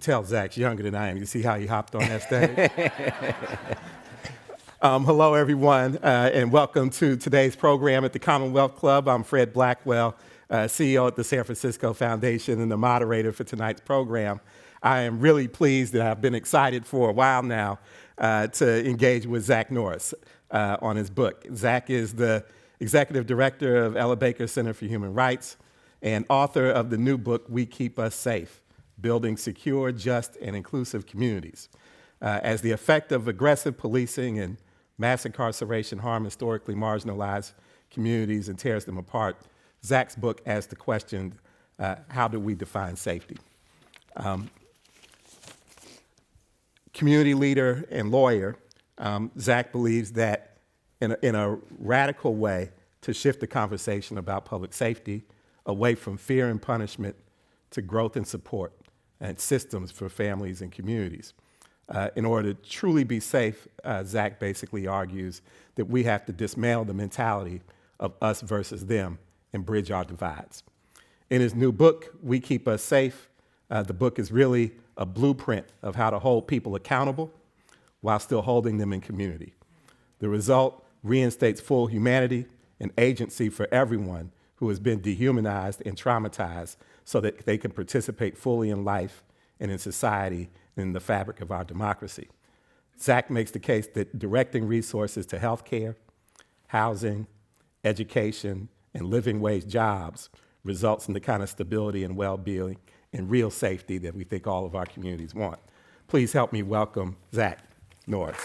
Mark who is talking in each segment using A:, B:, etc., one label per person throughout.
A: tell Zach's younger than I am. You see how he hopped on that stage? Hello, everyone, and welcome to today's program at the Commonwealth Club. I'm Fred Blackwell, CEO at the San Francisco Foundation and the moderator for tonight's program. I am really pleased and I've been excited for a while now to engage with Zach Norris on his book. Zach is the executive director of Ella Baker Center for Human Rights and author of the new book, We Keep Us Safe: Building Secure, Just, and Inclusive Communities. As the effect of aggressive policing and mass incarceration harm historically marginalized communities and tears them apart, Zach's book asks the question, how do we define safety? Community leader and lawyer, Zach believes that in a radical way to shift the conversation about public safety away from fear and punishment to growth and support and systems for families and communities. In order to truly be safe, Zach basically argues that we have to dismantle the mentality of us versus them and bridge our divides. In his new book, We Keep Us Safe, the book is really a blueprint of how to hold people accountable while still holding them in community. The result reinstates full humanity and agency for everyone who has been dehumanized and traumatized so that they can participate fully in life and in society and in the fabric of our democracy. Zach makes the case that directing resources to healthcare, housing, education, and living wage jobs results in the kind of stability and well-being and real safety that we think all of our communities want. Please help me welcome Zach Norris.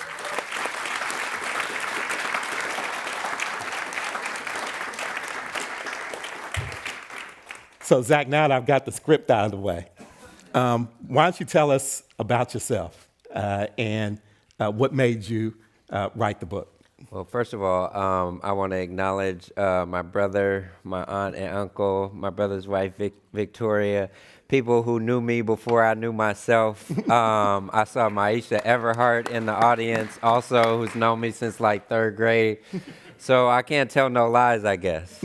A: So Zach, now that I've got the script out of the way, why don't you tell us about yourself and what made you write the book?
B: Well, first of all, I want to acknowledge my brother, my aunt and uncle, my brother's wife, Victoria, people who knew me before I knew myself. I saw Maisha Everhart in the audience also, who's known me since like third grade. So I can't tell no lies, I guess.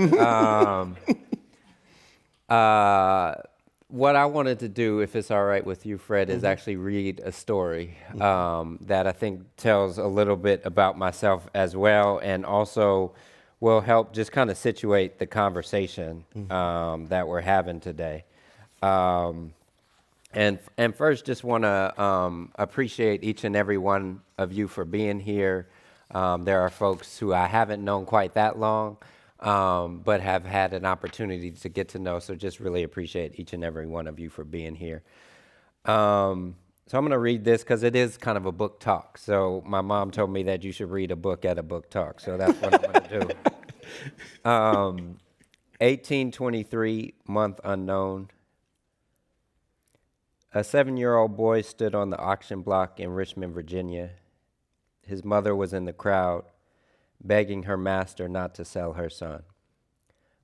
B: What I wanted to do, if it's all right with you, Fred, is actually read a story that I think tells a little bit about myself as well, and also will help just kind of situate the conversation that we're having today. And first, just want to appreciate each and every one of you for being here. There are folks who I haven't known quite that long, but have had an opportunity to get to know. So just really appreciate each and every one of you for being here. So I'm going to read this because it is kind of a book talk. So my mom told me that you should read a book at a book talk. So that's what I'm going to do. 1823, month unknown. A 7-year-old boy stood on the auction block in Richmond, Virginia. His mother was in the crowd, begging her master not to sell her son.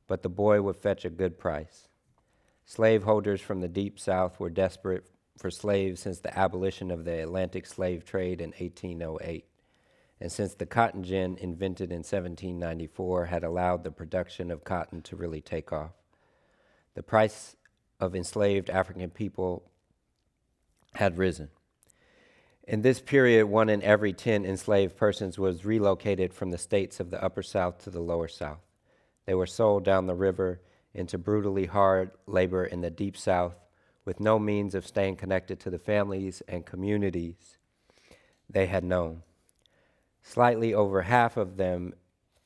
B: But the boy would fetch a good price. Slaveholders from the Deep South were desperate for slaves since the abolition of the Atlantic slave trade in 1808, and since the cotton gin invented in 1794 had allowed the production of cotton to really take off. The price of enslaved African people had risen. In this period, 1 in every 10 enslaved persons was relocated from the states of the Upper South to the Lower South. They were sold down the river into brutally hard labor in the Deep South with no means of staying connected to the families and communities they had known. Slightly over half of them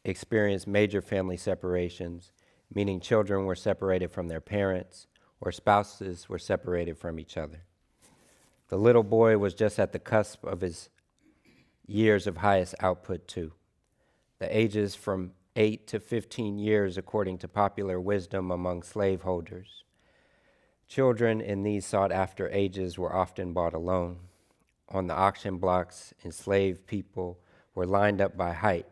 B: experienced major family separations, meaning children were separated from their parents or spouses were separated from each other. The little boy was just at the cusp of his years of highest output, too. The ages from 8 to 15 years, according to popular wisdom among slaveholders. Children in these sought-after ages were often bought alone. On the auction blocks, enslaved people were lined up by height,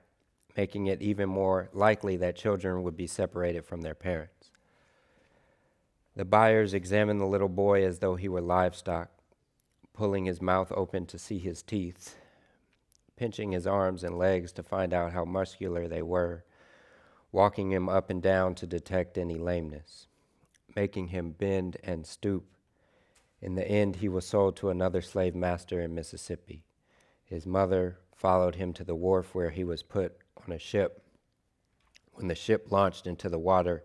B: making it even more likely that children would be separated from their parents. The buyers examined the little boy as though he were livestock, pulling his mouth open to see his teeth, pinching his arms and legs to find out how muscular they were, walking him up and down to detect any lameness, making him bend and stoop In the end, he was sold to another slave master in Mississippi. His mother followed him to the wharf where he was put on a ship. When the ship launched into the water,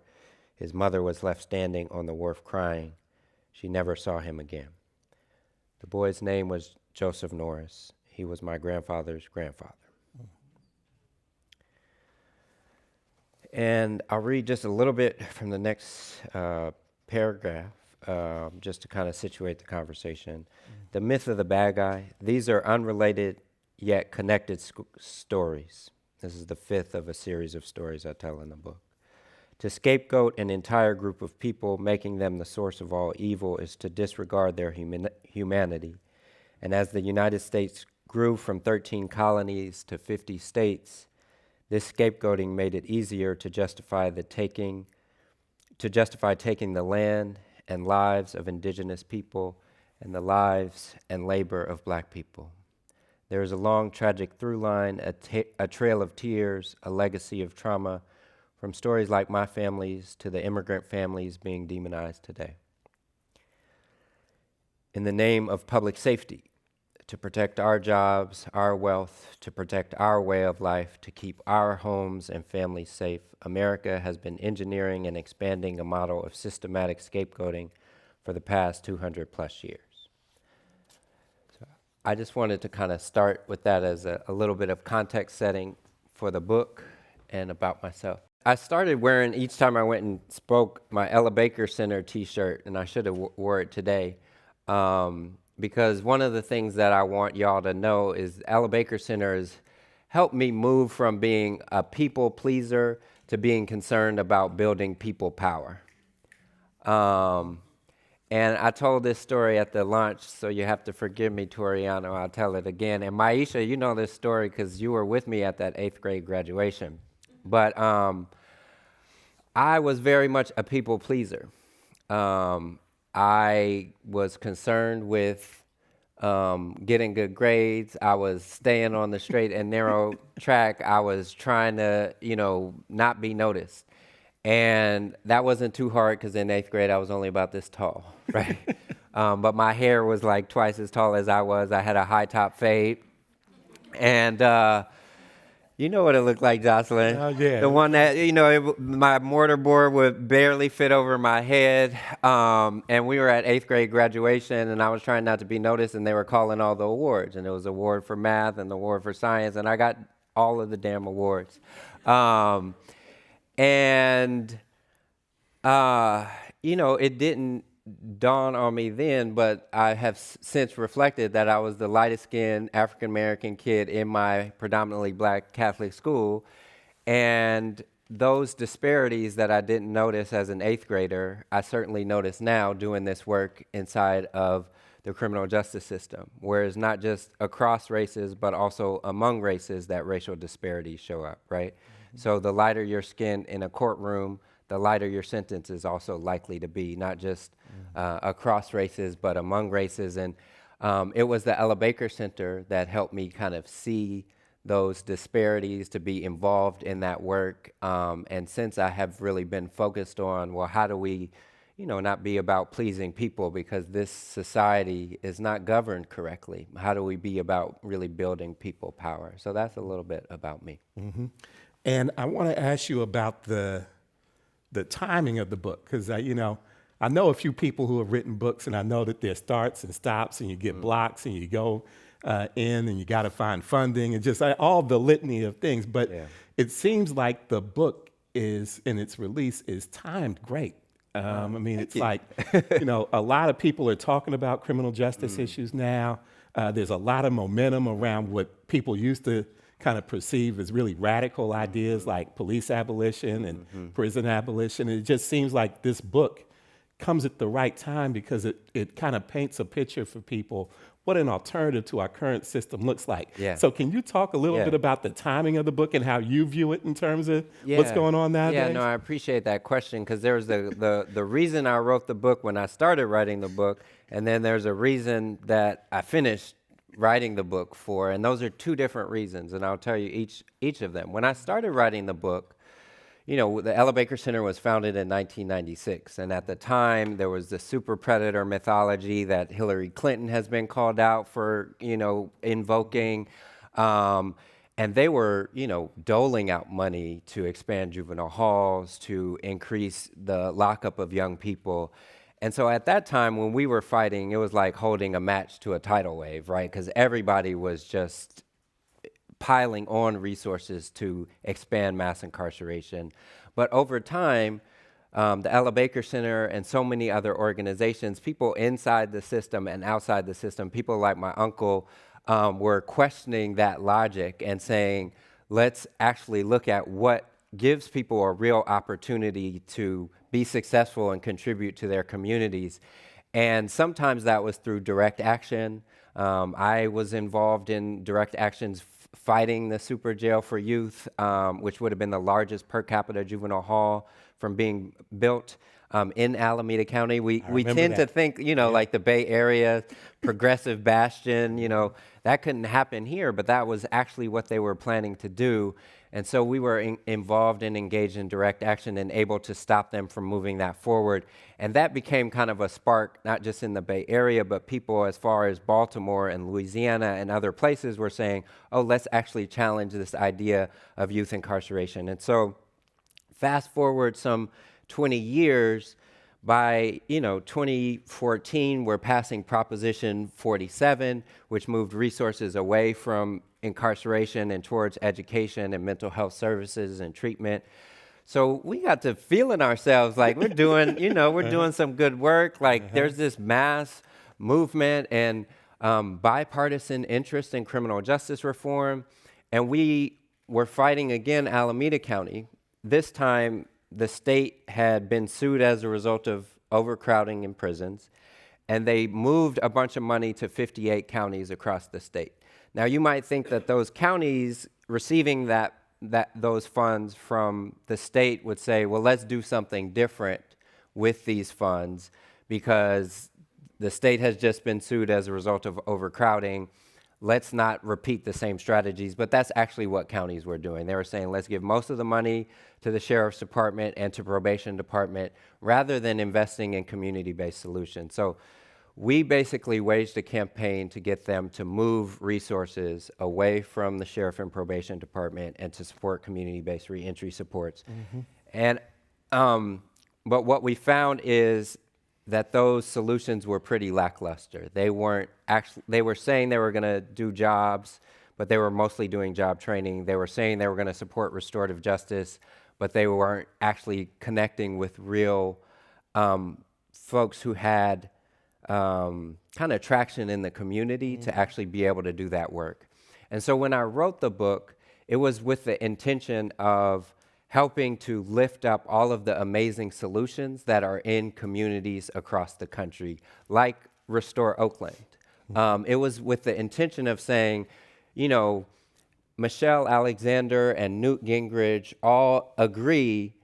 B: his mother was left standing on the wharf crying. She never saw him again. The boy's name was Joseph Norris. He was my grandfather's grandfather. And I'll read just a little bit from the next paragraph, just to kind of situate the conversation. The myth of the bad guy. These are unrelated yet connected stories. This is the fifth of a series of stories I tell in the book. To scapegoat an entire group of people, making them the source of all evil, is to disregard their humanity. And as the United States grew from 13 colonies to 50 states, this scapegoating made it easier to justify taking the land and lives of indigenous people and the lives and labor of black people. There is a long, tragic through line, a trail of tears, a legacy of trauma, from stories like my family's to the immigrant families being demonized today. In the name of public safety, to protect our jobs, our wealth, to protect our way of life, to keep our homes and families safe, America has been engineering and expanding a model of systematic scapegoating for the past 200 plus years. So I just wanted to kind of start with that as a little bit of context setting for the book and about myself. I started wearing, each time I went and spoke, my Ella Baker Center t-shirt, and I should have wore it today. Because one of the things that I want y'all to know is Ella Baker Center has helped me move from being a people pleaser to being concerned about building people power. And I told this story at the launch, so you have to forgive me, Toriano, I'll tell it again. And Maisha, you know this story because you were with me at that 8th grade graduation. But I was very much a people pleaser. I was concerned with getting good grades. I was staying on the straight and narrow track. I was trying to, not be noticed. And that wasn't too hard because in 8th grade, I was only about this tall, right? But my hair was like twice as tall as I was. I had a high top fade. And you know what it looked like, Jocelyn?
A: Oh, yeah.
B: The one that, my mortar board would barely fit over my head. And we were at 8th grade graduation, and I was trying not to be noticed, and they were calling all the awards. And it was award for math and the award for science, and I got all of the damn awards. It didn't dawn on me then, but I have since reflected that I was the lightest-skinned African-American kid in my predominantly black Catholic school, and those disparities that I didn't notice as an 8th grader, I certainly notice now doing this work inside of the criminal justice system, where it's not just across races, but also among races that racial disparities show up, right? Mm-hmm. So the lighter your skin in a courtroom, the lighter your sentence is also likely to be, not just across races, but among races. And it was the Ella Baker Center that helped me kind of see those disparities, to be involved in that work. And since I have really been focused on, well, how do we, not be about pleasing people, because this society is not governed correctly. How do we be about really building people power? So that's a little bit about me.
A: Mm-hmm. And I want to ask you about the timing of the book, because I know a few people who have written books, and I know that there starts and stops, and you get blocks, and you go in, and you got to find funding, and just all the litany of things. But it seems like the book is, in its release, is timed great. It's like, a lot of people are talking about criminal justice issues now. There's a lot of momentum around what people used to kind of perceive as really radical ideas like police abolition and prison abolition. It just seems like this book comes at the right time because it kind of paints a picture for people what an alternative to our current system looks like. Yeah. So can you talk a little bit about the timing of the book and how you view it in terms of what's going on nowadays?
B: Yeah, no, I appreciate that question, because there was the reason I wrote the book when I started writing the book, and then there's a reason that I finished writing the book for, and those are two different reasons, and I'll tell you each of them. When I started writing the book, the Ella Baker Center was founded in 1996, and at the time there was the super predator mythology that Hillary Clinton has been called out for, invoking, and they were, doling out money to expand juvenile halls, to increase the lockup of young people. And so at that time when we were fighting, it was like holding a match to a tidal wave, right? Because everybody was just piling on resources to expand mass incarceration. But over time, the Ella Baker Center and so many other organizations, people inside the system and outside the system, people like my uncle, were questioning that logic and saying, let's actually look at what gives people a real opportunity to be successful and contribute to their communities. And sometimes that was through direct action. I was involved in direct actions fighting the super jail for youth, which would have been the largest per capita juvenile hall from being built in Alameda County. We tend to think, like the Bay Area, progressive bastion, that couldn't happen here, but that was actually what they were planning to do. And so we were involved and engaged in direct action and able to stop them from moving that forward. And that became kind of a spark, not just in the Bay Area, but people as far as Baltimore and Louisiana and other places were saying, oh, let's actually challenge this idea of youth incarceration. And so fast forward some 20 years, by 2014, we're passing Proposition 47, which moved resources away from incarceration and towards education and mental health services and treatment. So we got to feeling ourselves like we're doing, we're doing some good work. Like there's this mass movement and bipartisan interest in criminal justice reform. And we were fighting again Alameda County. This time, the state had been sued as a result of overcrowding in prisons, and they moved a bunch of money to 58 counties across the state. Now, you might think that those counties receiving those funds from the state would say, well, let's do something different with these funds because the state has just been sued as a result of overcrowding. Let's not repeat the same strategies, but that's actually what counties were doing. They were saying, let's give most of the money to the sheriff's department and to probation department rather than investing in community-based solutions. So we basically waged a campaign to get them to move resources away from the sheriff and probation department and to support community-based reentry supports. And but what we found is that those solutions were pretty lackluster. They were saying they were going to do jobs, but they were mostly doing job training. They were saying they were going to support restorative justice, but they weren't actually connecting with real folks who had kind of traction in the community to actually be able to do that work. And so when I wrote the book, it was with the intention of helping to lift up all of the amazing solutions that are in communities across the country, like Restore Oakland. It was with the intention of saying, Michelle Alexander and Newt Gingrich all agree,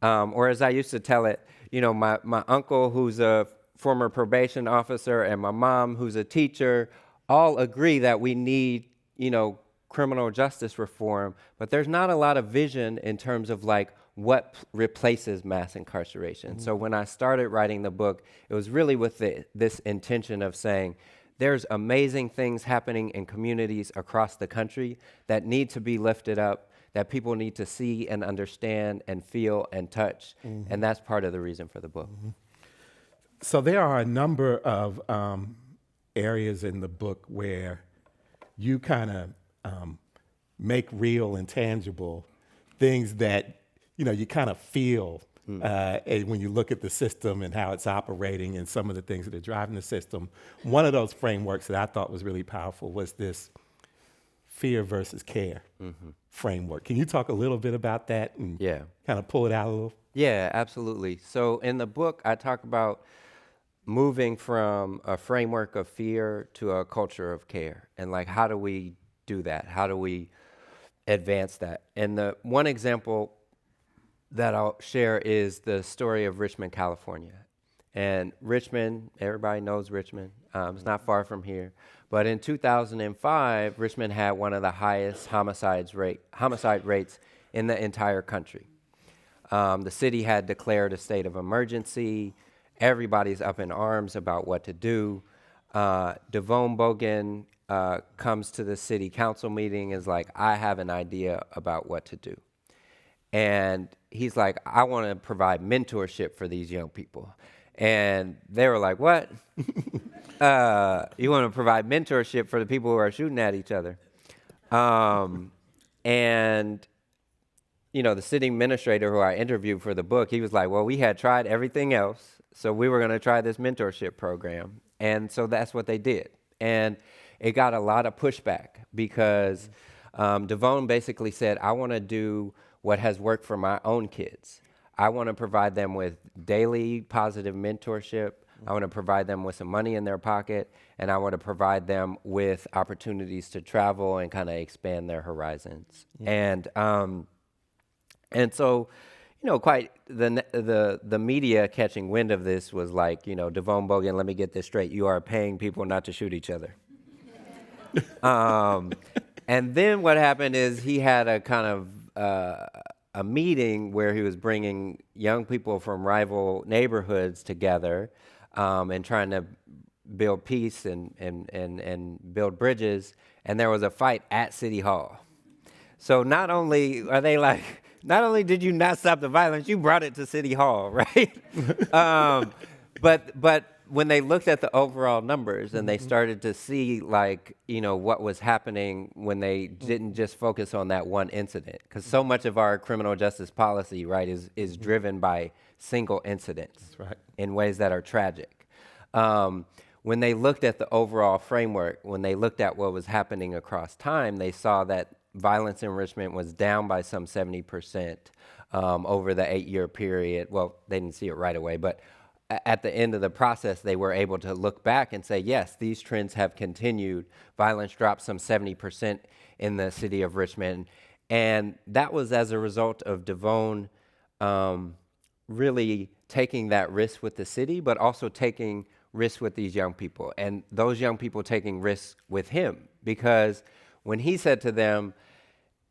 B: or as I used to tell it, my uncle who's a former probation officer and my mom who's a teacher all agree that we need, criminal justice reform, but there's not a lot of vision in terms of what replaces mass incarceration. So when I started writing the book, it was really with this intention of saying, there's amazing things happening in communities across the country that need to be lifted up, that people need to see and understand and feel and touch, and that's part of the reason for the book.
A: So there are a number of areas in the book where you kind of make real and tangible things that you kind of feel when you look at the system and how it's operating and some of the things that are driving the system. One of those frameworks that I thought was really powerful was this fear versus care framework. Can you talk a little bit about that and kind of pull it out a little?
B: Yeah, absolutely. So in the book, I talk about moving from a framework of fear to a culture of care, and how do we do that? How do we advance that? And the one example that I'll share is the story of Richmond, California. And Richmond, everybody knows Richmond. It's not far from here. But in 2005, Richmond had one of the highest homicide rates in the entire country. The city had declared a state of emergency. Everybody's up in arms about what to do. Devone Bogan comes to the city council meeting, is like, I have an idea about what to do. And he's like, I want to provide mentorship for these young people. And they were like, what? You want to provide mentorship for the people who are shooting at each other? And, you know, the city administrator who I interviewed for the book, he was like, well, we had tried everything else, so we were going to try this mentorship program. And so that's what they did. And it got a lot of pushback because Devone basically said, I want to do what has worked for my own kids. I want to provide them with daily positive mentorship. I want to provide them with some money in their pocket, and I want to provide them with opportunities to travel and kind of expand their horizons. And so, you know, quite the media catching wind of this was like, you know, Devone Bogan, let me get this straight. You are paying people not to shoot each other. And then what happened is he had a kind of a meeting where he was bringing young people from rival neighborhoods together and trying to build peace and build bridges. And there was a fight at City Hall. So not only are they like, not only did you not stop the violence, you brought it to City Hall, right? But when they looked at the overall numbers and they started to see, like, you know, what was happening when they didn't just focus on that one incident, because so much of our criminal justice policy, right, is driven by single incidents.
A: That's right.
B: In ways that are tragic. When they looked at the overall framework, when they looked at what was happening across time, they saw that violence in Richmond was down by some 70% over the 8-year period. Well, they didn't see it right away, but at the end of the process, they were able to look back and say, yes, these trends have continued. Violence dropped some 70% in the city of Richmond. And that was as a result of Devone really taking that risk with the city, but also taking risks with these young people. And those young people taking risks with him, because when he said to them,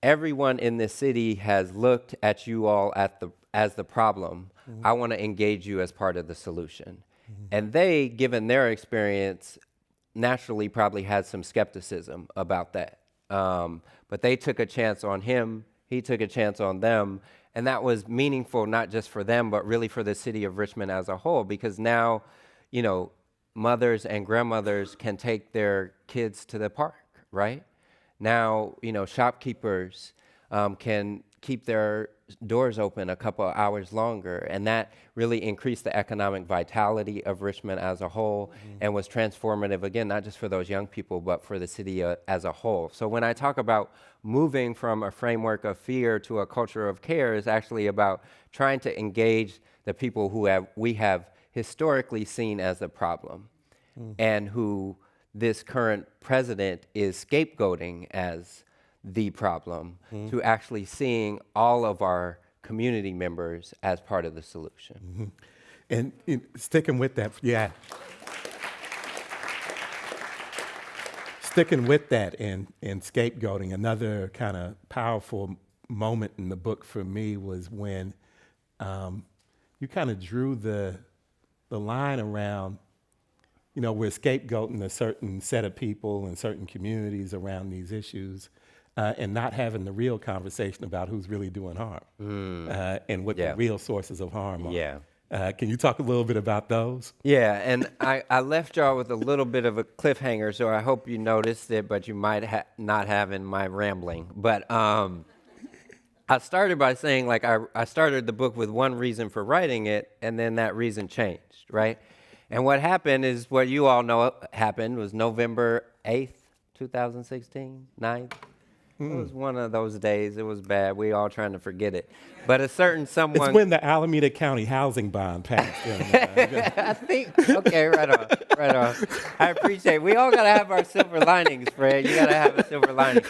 B: everyone in this city has looked at you all as the problem. I want to engage you as part of the solution. And they, given their experience, naturally probably had some skepticism about that. But they took a chance on him. He took a chance on them. And that was meaningful, not just for them, but really for the city of Richmond as a whole, because now, you know, mothers and grandmothers can take their kids to the park, right? Now, you know, shopkeepers can keep their doors open a couple of hours longer, and that really increased the economic vitality of Richmond as a whole and was transformative, again, not just for those young people, but for the city as a whole. So when I talk about moving from a framework of fear to a culture of care, is actually about trying to engage the people who we have historically seen as a problem and who this current president is scapegoating as the problem, to actually seeing all of our community members as part of the solution.
A: And sticking with that, yeah. Sticking with that and scapegoating, another kind of powerful moment in the book for me was when you kind of drew the line around, you know, we're scapegoating a certain set of people and certain communities around these issues. And not having the real conversation about who's really doing harm and what the real sources of harm are.
B: Yeah.
A: Can you talk a little bit about those?
B: Yeah, and I left y'all with a little bit of a cliffhanger, so I hope you noticed it, but you might not have in my rambling. But I started by saying, like, I started the book with one reason for writing it, and then that reason changed, right? And what happened is what you all know happened was November 8th, 2016, 9th. It was one of those days. It was bad. We all trying to forget it. But a certain someone...
A: It's when the Alameda County housing bond passed.
B: I think, okay, right on. I appreciate it. We all got to have our silver linings, Fred. You got to have a silver lining.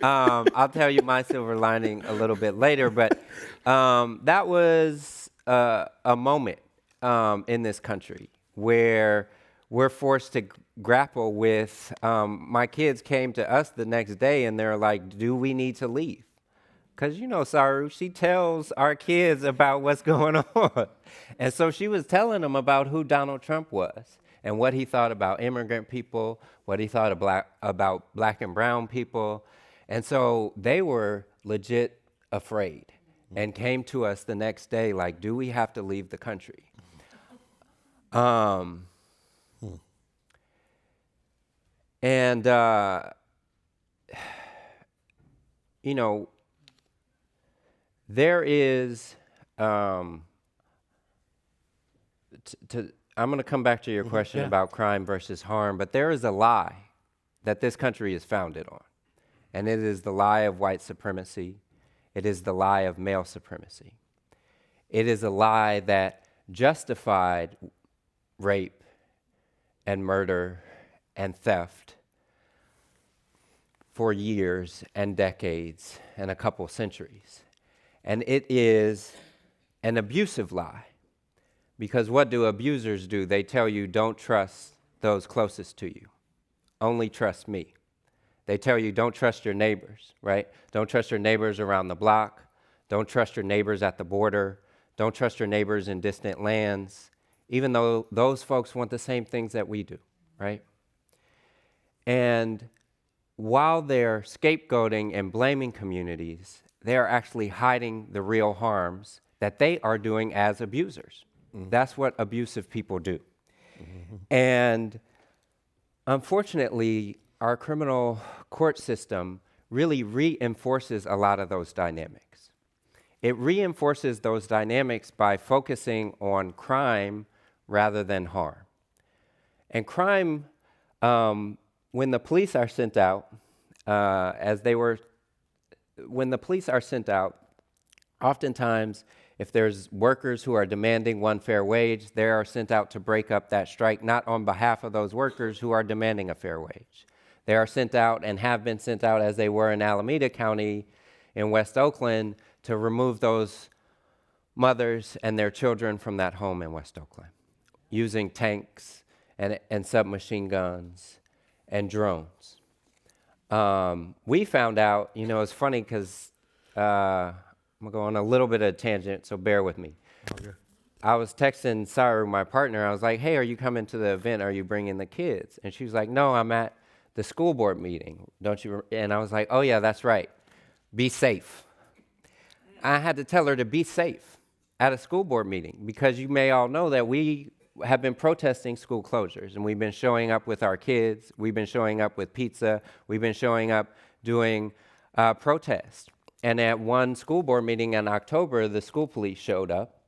B: I'll tell you my silver lining a little bit later. But that was a moment in this country where we're forced to grapple with, my kids came to us the next day and they're like, do we need to leave? Because, Saru, she tells our kids about what's going on. And so she was telling them about who Donald Trump was and what he thought about immigrant people, what he thought about black and brown people. And so they were legit afraid and came to us the next day like, do we have to leave the country? And, there is, I'm going to come back to your question about crime versus harm, but there is a lie that this country is founded on, and it is the lie of white supremacy. It is the lie of male supremacy. It is a lie that justified rape and murder and theft for years and decades and a couple centuries. And it is an abusive lie, because what do abusers do? They tell you, don't trust those closest to you. Only trust me. They tell you, don't trust your neighbors, right? Don't trust your neighbors around the block. Don't trust your neighbors at the border. Don't trust your neighbors in distant lands, even though those folks want the same things that we do, right? And while they're scapegoating and blaming communities, they are actually hiding the real harms that they are doing as abusers. That's what abusive people do. And unfortunately, our criminal court system really reinforces a lot of those dynamics. It reinforces those dynamics by focusing on crime rather than harm. And crime, when the police are sent out, when the police are sent out, oftentimes, if there's workers who are demanding one fair wage, they are sent out to break up that strike, not on behalf of those workers who are demanding a fair wage. They are sent out and have been sent out, as they were in Alameda County in West Oakland, to remove those mothers and their children from that home in West Oakland, using tanks and submachine guns and drones. We found out, it's funny because I'm going to go on a little bit of a tangent, so bear with me. Okay. I was texting Saru, my partner. I was like, hey, are you coming to the event? Are you bringing the kids? And she was like, no, I'm at the school board meeting. Don't you? And I was like, oh, yeah, that's right. Be safe. I had to tell her to be safe at a school board meeting, because you may all know that we have been protesting school closures, and we've been showing up with our kids. We've been showing up with pizza. We've been showing up doing protests. And at one school board meeting in October, the school police showed up,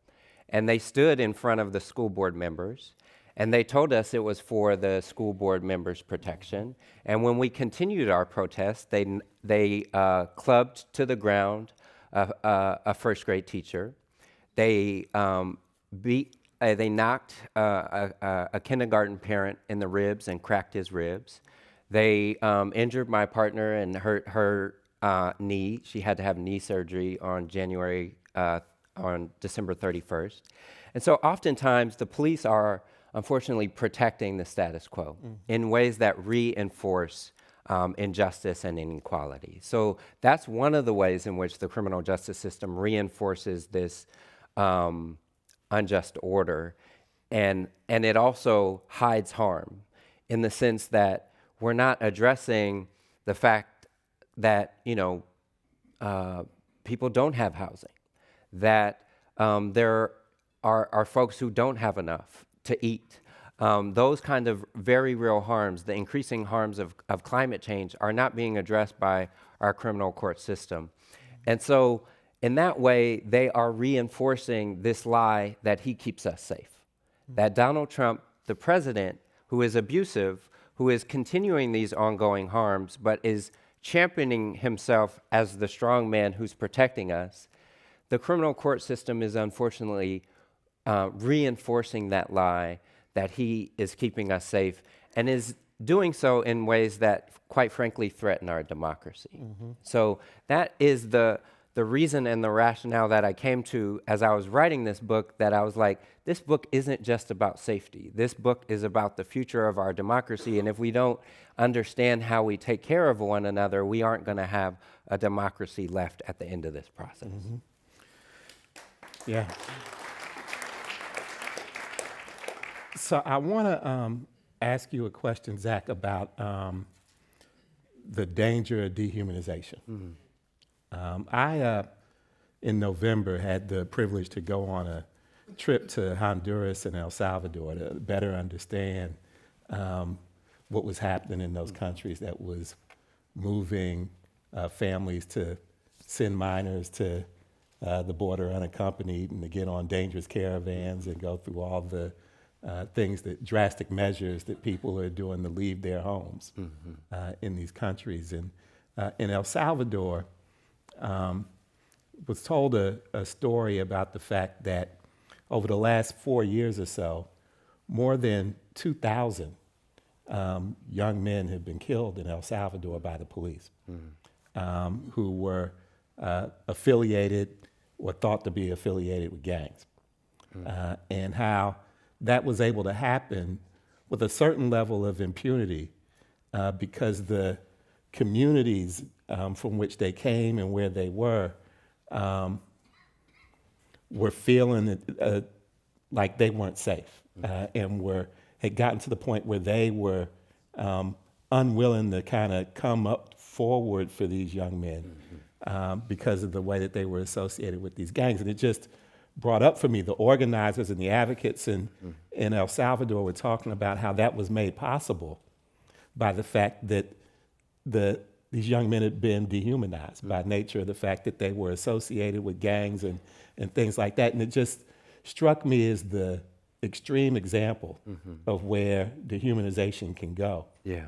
B: and they stood in front of the school board members, and they told us it was for the school board members' protection. And when we continued our protest, they clubbed to the ground a first grade teacher. They knocked a kindergarten parent in the ribs and cracked his ribs. They injured my partner and hurt her knee. She had to have knee surgery on December 31st. And so oftentimes the police are unfortunately protecting the status quo in ways that reinforce injustice and inequality. So that's one of the ways in which the criminal justice system reinforces this unjust order. And it also hides harm in the sense that we're not addressing the fact that, people don't have housing, that there are folks who don't have enough to eat. Those kind of very real harms, the increasing harms of climate change, are not being addressed by our criminal court system. And so in that way, they are reinforcing this lie that he keeps us safe, that Donald Trump, the president, who is abusive, who is continuing these ongoing harms, but is championing himself as the strong man who's protecting us, the criminal court system is unfortunately reinforcing that lie that he is keeping us safe, and is doing so in ways that, quite frankly, threaten our democracy. So that is the the reason and the rationale that I came to as I was writing this book, that I was like, this book isn't just about safety. This book is about the future of our democracy. And if we don't understand how we take care of one another, we aren't going to have a democracy left at the end of this process.
A: Mm-hmm. Yeah. So I want to ask you a question, Zach, about the danger of dehumanization. I, in November, had the privilege to go on a trip to Honduras and El Salvador to better understand what was happening in those countries that was moving families to send minors to the border unaccompanied and to get on dangerous caravans and go through all the drastic measures that people are doing to leave their homes in these countries. And in El Salvador, was told a story about the fact that over the last 4 years or so, more than 2,000 young men have been killed in El Salvador by the police who were affiliated or thought to be affiliated with gangs. And how that was able to happen with a certain level of impunity because the communities from which they came and where they were feeling like they weren't safe and had gotten to the point where they were unwilling to kind of come up forward for these young men because of the way that they were associated with these gangs. And it just brought up for me, the organizers and the advocates in El Salvador were talking about how that was made possible by the fact that these young men had been dehumanized by nature of the fact that they were associated with gangs and things like that. And it just struck me as the extreme example of where dehumanization can go.
B: Yeah.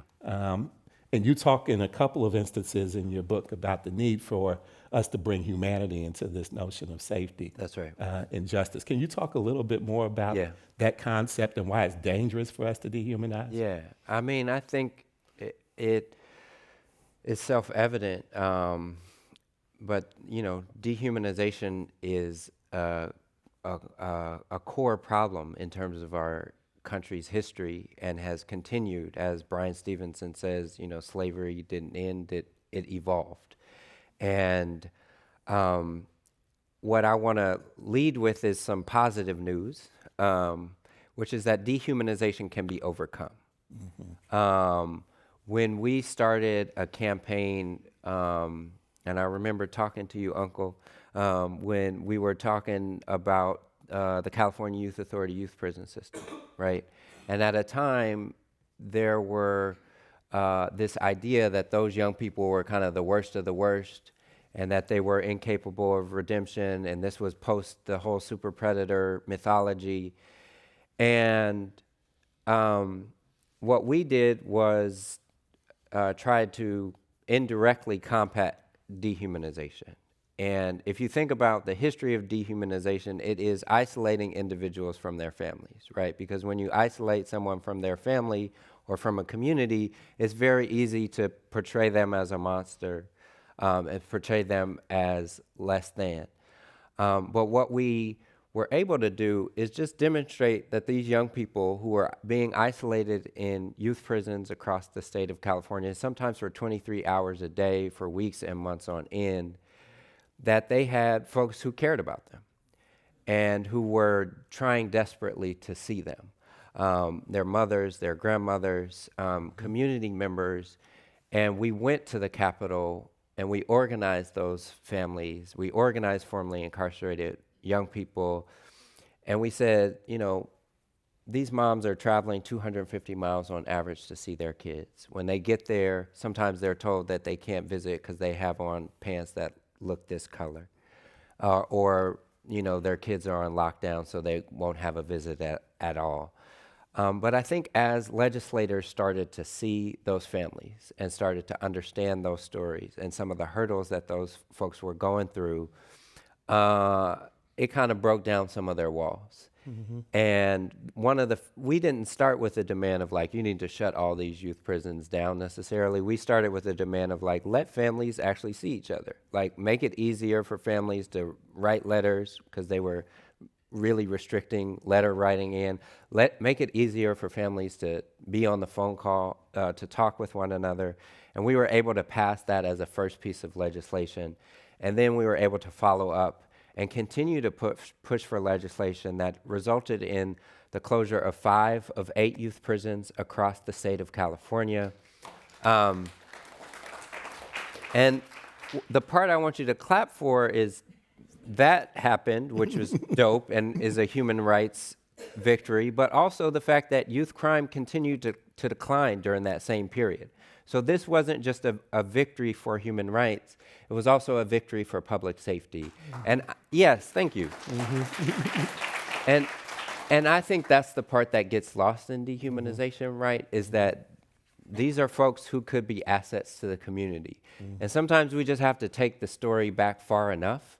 A: And you talk in a couple of instances in your book about the need for us to bring humanity into this notion of safety.
B: That's right.
A: And justice. Can you talk a little bit more about that concept and why it's dangerous for us to dehumanize?
B: Yeah. I mean, I think it is self-evident, but, you know, dehumanization is a core problem in terms of our country's history and has continued. As Brian Stevenson says, you know, slavery didn't end, it evolved. And what I want to lead with is some positive news, which is that dehumanization can be overcome. When we started a campaign, and I remember talking to you, Uncle, when we were talking about the California Youth Authority youth prison system, right? And at a time, there were this idea that those young people were kind of the worst of the worst and that they were incapable of redemption, and this was post the whole super predator mythology. And what we did was try to indirectly combat dehumanization. And if you think about the history of dehumanization, it is isolating individuals from their families, right? Because when you isolate someone from their family or from a community, it's very easy to portray them as a monster and portray them as less than. But what we were able to do is just demonstrate that these young people who are being isolated in youth prisons across the state of California, sometimes for 23 hours a day, for weeks and months on end, that they had folks who cared about them and who were trying desperately to see them. Their mothers, their grandmothers, community members, and we went to the Capitol and we organized those families. We organized formerly incarcerated young people, and we said, you know, these moms are traveling 250 miles on average to see their kids. When they get there, sometimes they're told that they can't visit because they have on pants that look this color, or you know, their kids are on lockdown, so they won't have a visit at all. But I think as legislators started to see those families and started to understand those stories and some of the hurdles that those folks were going through, it kind of broke down some of their walls. And we didn't start with a demand of like, you need to shut all these youth prisons down necessarily. We started with a demand of like, let families actually see each other. Like, make it easier for families to write letters, because they were really restricting letter writing in. Make it easier for families to be on the phone call, to talk with one another. And we were able to pass that as a first piece of legislation. And then we were able to follow up and continue to push for legislation that resulted in the closure of 5 of 8 youth prisons across the state of California. And the part I want you to clap for is that happened, which was dope and is a human rights victory, but also the fact that youth crime continued to decline during that same period. So this wasn't just a victory for human rights, it was also a victory for public safety. And yes, thank you. And I think that's the part that gets lost in dehumanization, right? Is that these are folks who could be assets to the community. And sometimes we just have to take the story back far enough.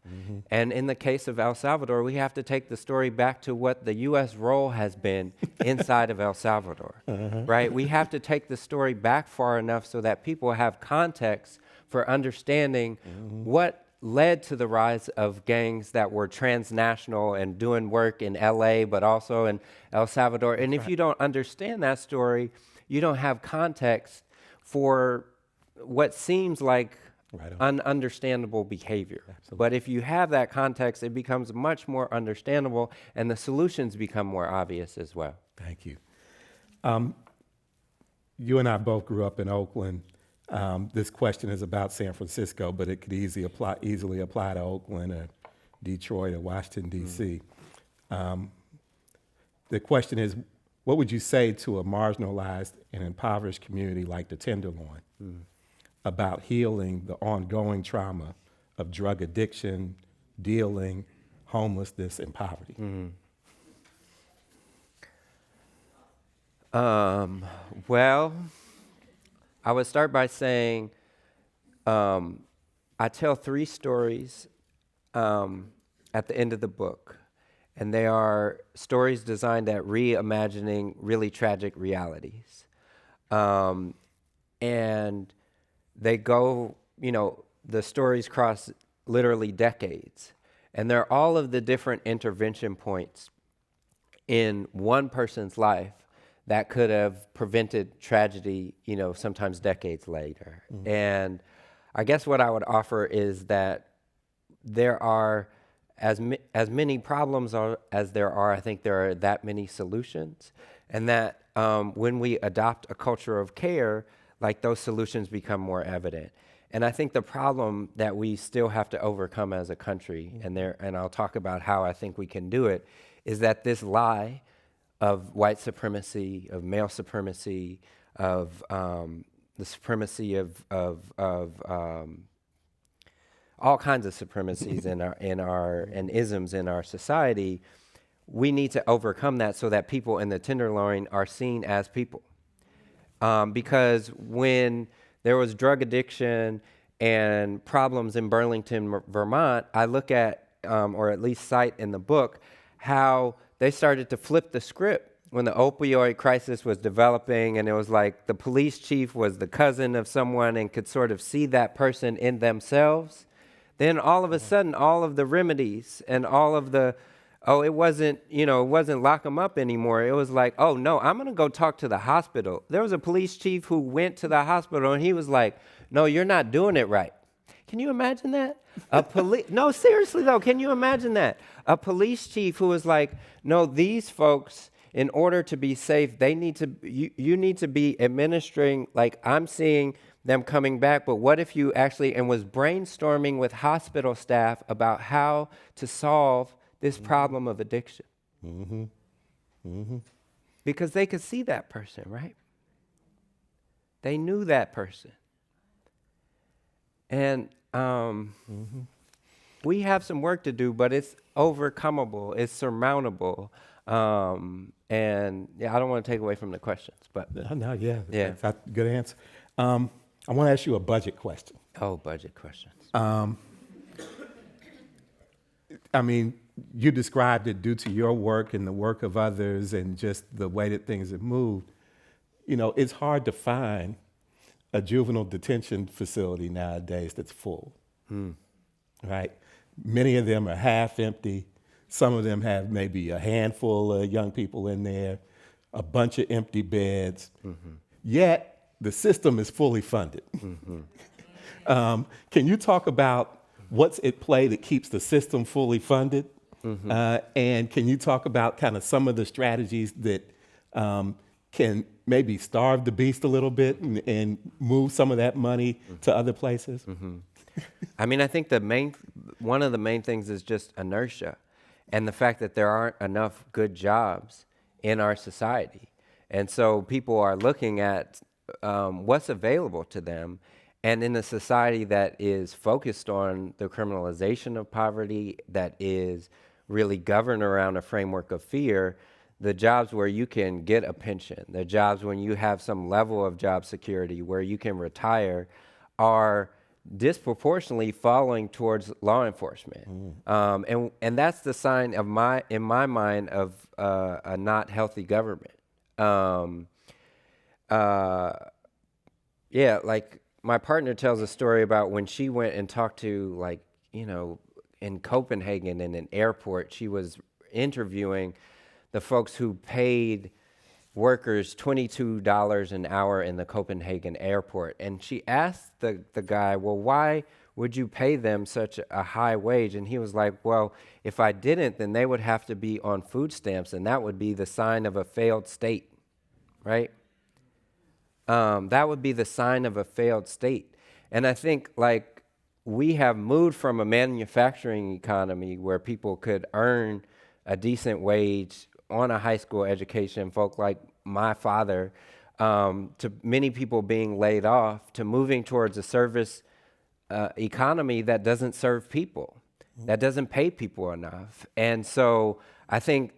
B: And in the case of El Salvador, we have to take the story back to what the U.S. role has been inside of El Salvador, right? We have to take the story back far enough so that people have context for understanding what led to the rise of gangs that were transnational and doing work in L.A., but also in El Salvador. And if you don't understand that story, you don't have context for what seems like ununderstandable behavior.
A: Absolutely.
B: But if you have that context, it becomes much more understandable, and the solutions become more obvious as well.
A: Thank you. You and I both grew up in Oakland. This question is about San Francisco, but it could easily apply to Oakland or Detroit or Washington, D.C. The question is, what would you say to a marginalized and impoverished community like the Tenderloin about healing the ongoing trauma of drug addiction, dealing, homelessness, and poverty?
B: Well, I would start by saying I tell 3 stories at the end of the book. And they are stories designed at reimagining really tragic realities. And they go, the stories cross literally decades. And they're all of the different intervention points in one person's life that could have prevented tragedy, sometimes decades later. And I guess what I would offer is that there are as many problems as there are, I think there are that many solutions. And that when we adopt a culture of care, like those solutions become more evident. And I think the problem that we still have to overcome as a country, and I'll talk about how I think we can do it, is that this lie of white supremacy, of male supremacy, of the supremacy of all kinds of supremacies and isms in our society, we need to overcome that so that people in the Tenderloin are seen as people. Because when there was drug addiction and problems in Burlington, Vermont, I look at, or at least cite in the book, how they started to flip the script when the opioid crisis was developing, and it was like the police chief was the cousin of someone and could sort of see that person in themselves. Then all of a sudden, all of the remedies and all of the, it wasn't lock them up anymore. It was like, oh no, I'm gonna go talk to the hospital. There was a police chief who went to the hospital and he was like, no, you're not doing it right. Can you imagine that? No, seriously though, can you imagine that? A police chief who was like, no, these folks, in order to be safe, you need to be administering, like I'm seeing them coming back, but what if you actually, and was brainstorming with hospital staff about how to solve this problem of addiction. Because they could see that person, right? They knew that person. And we have some work to do, but it's overcomable, it's surmountable. And I don't want to take away from the questions, but
A: Yeah. That's a good answer. I want to ask you a budget question.
B: Oh, budget questions.
A: you described it due to your work and the work of others and just the way that things have moved. It's hard to find a juvenile detention facility nowadays that's full, right? Many of them are half empty. Some of them have maybe a handful of young people in there, a bunch of empty beds. Yet the system is fully funded. Can you talk about what's at play that keeps the system fully funded? And can you talk about kind of some of the strategies that can maybe starve the beast a little bit and move some of that money to other places?
B: I mean, I think one of the main things is just inertia and the fact that there aren't enough good jobs in our society. And so people are looking at what's available to them. And in a society that is focused on the criminalization of poverty, that is really governed around a framework of fear, the jobs where you can get a pension, the jobs when you have some level of job security where you can retire are disproportionately falling towards law enforcement. And that's the sign of in my mind of a not healthy government. Yeah, like my partner tells a story about when she went and talked to in Copenhagen in an airport, she was interviewing the folks who paid workers $22 an hour in the Copenhagen airport. And she asked the guy, well, why would you pay them such a high wage? And he was like, well, if I didn't, then they would have to be on food stamps, and that would be the sign of a failed state, right? That would be the sign of a failed state. And I think we have moved from a manufacturing economy where people could earn a decent wage on a high school education, folk like my father, to many people being laid off, to moving towards a service economy that doesn't serve people, that doesn't pay people enough. And so I think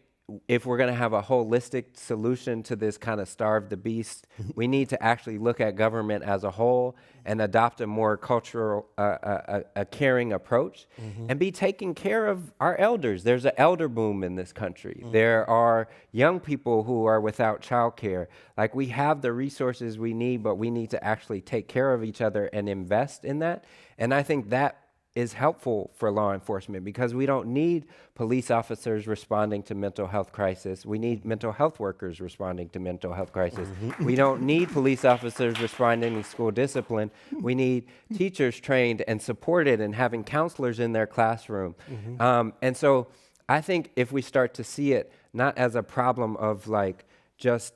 B: if we're going to have a holistic solution to this kind of starve the beast, we need to actually look at government as a whole and adopt a more cultural, a caring approach, and be taking care of our elders. There's an elder boom in this country. There are young people who are without childcare. We have the resources we need, but we need to actually take care of each other and invest in that. And I think that is helpful for law enforcement, because we don't need police officers responding to mental health crisis. We need mental health workers responding to mental health crisis. We don't need police officers responding to school discipline. We need teachers trained and supported and having counselors in their classroom. And so I think if we start to see it not as a problem of just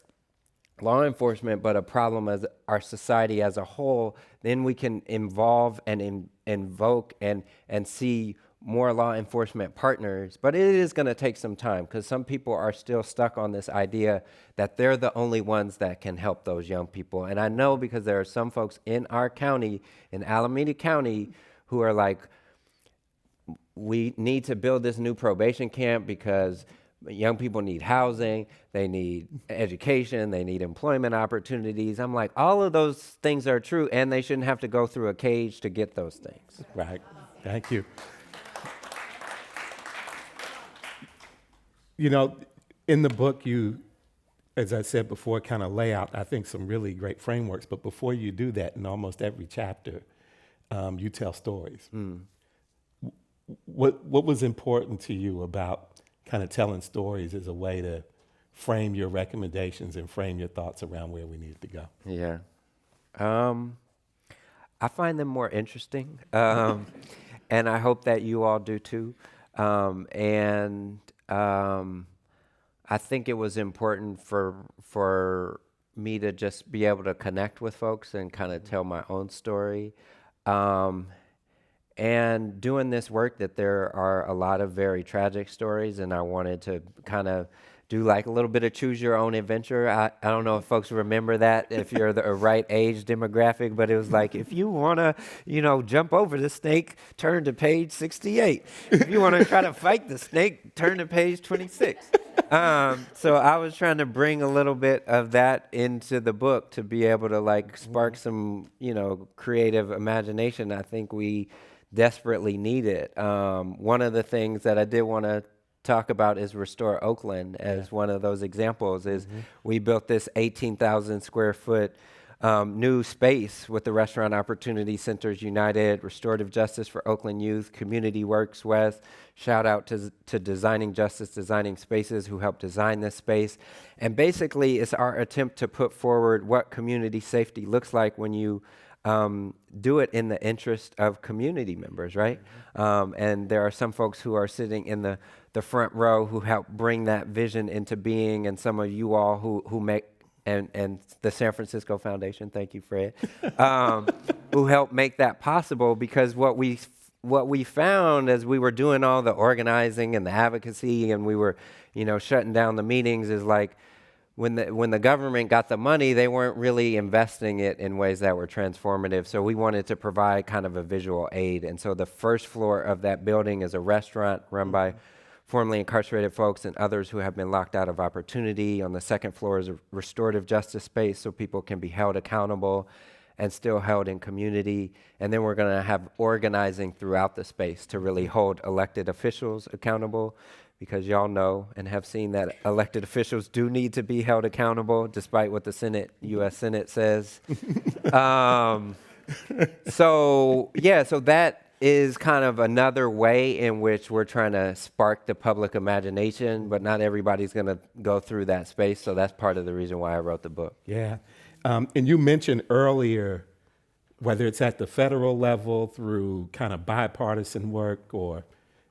B: law enforcement, but a problem as our society as a whole, then we can involve and invoke and see more law enforcement partners. But it is going to take some time, because some people are still stuck on this idea that they're the only ones that can help those young people. And I know, because there are some folks in our county, in Alameda County, who are like, we need to build this new probation camp because young people need housing, they need education, they need employment opportunities. I'm like, all of those things are true, and they shouldn't have to go through a cage to get those things.
A: Right. Thank you. In the book, you, as I said before, kind of lay out, I think, some really great frameworks. But before you do that, in almost every chapter, you tell stories. What was important to you about kind of telling stories as a way to frame your recommendations and frame your thoughts around where we need to go?
B: Yeah. I find them more interesting, and I hope that you all do too. I think it was important for me to just be able to connect with folks and kind of tell my own story. And doing this work, that there are a lot of very tragic stories, and I wanted to kind of do a little bit of choose your own adventure. I don't know if folks remember that, if you're the right age demographic, but it was if you want to, jump over the snake, turn to page 68. If you want to try to fight the snake, turn to page 26. So I was trying to bring a little bit of that into the book to be able to spark some, creative imagination. I think we desperately need it. One of the things that I did want to talk about is Restore Oakland as one of those examples. Is we built this 18,000 square foot new space with the Restaurant Opportunity Centers United, Restorative Justice for Oakland Youth, Community Works West. Shout out to Designing Justice, Designing Spaces, who helped design this space. And basically, it's our attempt to put forward what community safety looks like when you do it in the interest of community members, right? And there are some folks who are sitting in the front row who help bring that vision into being, and some of you all who make and the San Francisco Foundation, thank you, Fred, who helped make that possible. Because what we found as we were doing all the organizing and the advocacy, and we were, shutting down the meetings, is like when the government got the money, they weren't really investing it in ways that were transformative. So we wanted to provide kind of a visual aid, and so the first floor of that building is a restaurant run by formerly incarcerated folks and others who have been locked out of opportunity. On the second floor is a restorative justice space so people can be held accountable and still held in community. And then we're going to have organizing throughout the space to really hold elected officials accountable, because y'all know and have seen that elected officials do need to be held accountable, despite what the U.S. Senate says. So that is kind of another way in which we're trying to spark the public imagination, but not everybody's going to go through that space. So that's part of the reason why I wrote the book.
A: Yeah. And you mentioned earlier, whether it's at the federal level through kind of bipartisan work, or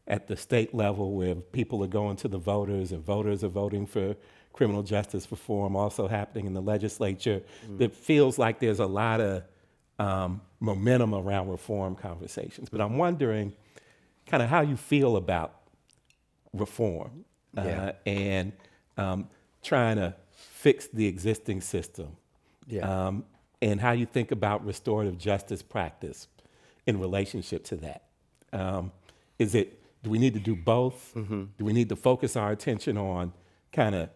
A: at the state level where people are going to the voters and voters are voting for criminal justice reform, also happening in the legislature, it feels like there's a lot of momentum around reform conversations. But I'm wondering kind of how you feel about reform and trying to fix the existing system, and how you think about restorative justice practice in relationship to that. Do we need to do both? Do we need to focus our attention on kind of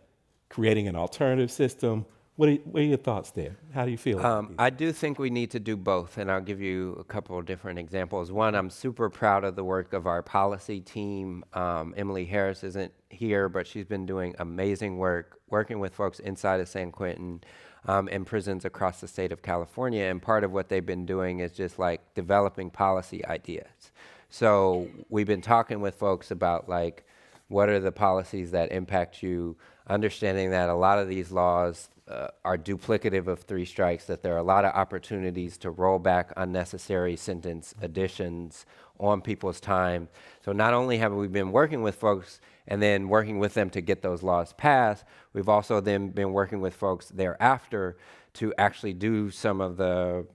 A: creating an alternative system? What are your thoughts there? How do you feel about these?
B: I do think we need to do both, and I'll give you a couple of different examples. One, I'm super proud of the work of our policy team. Emily Harris isn't here, but she's been doing amazing work working with folks inside of San Quentin and prisons across the state of California. And part of what they've been doing is just like developing policy ideas. So we've been talking with folks about like, what are the policies that impact you, understanding that a lot of these laws are duplicative of 3 strikes, that there are a lot of opportunities to roll back unnecessary sentence additions on people's time. So not only have we been working with folks and then working with them to get those laws passed, we've also then been working with folks thereafter to actually do some of the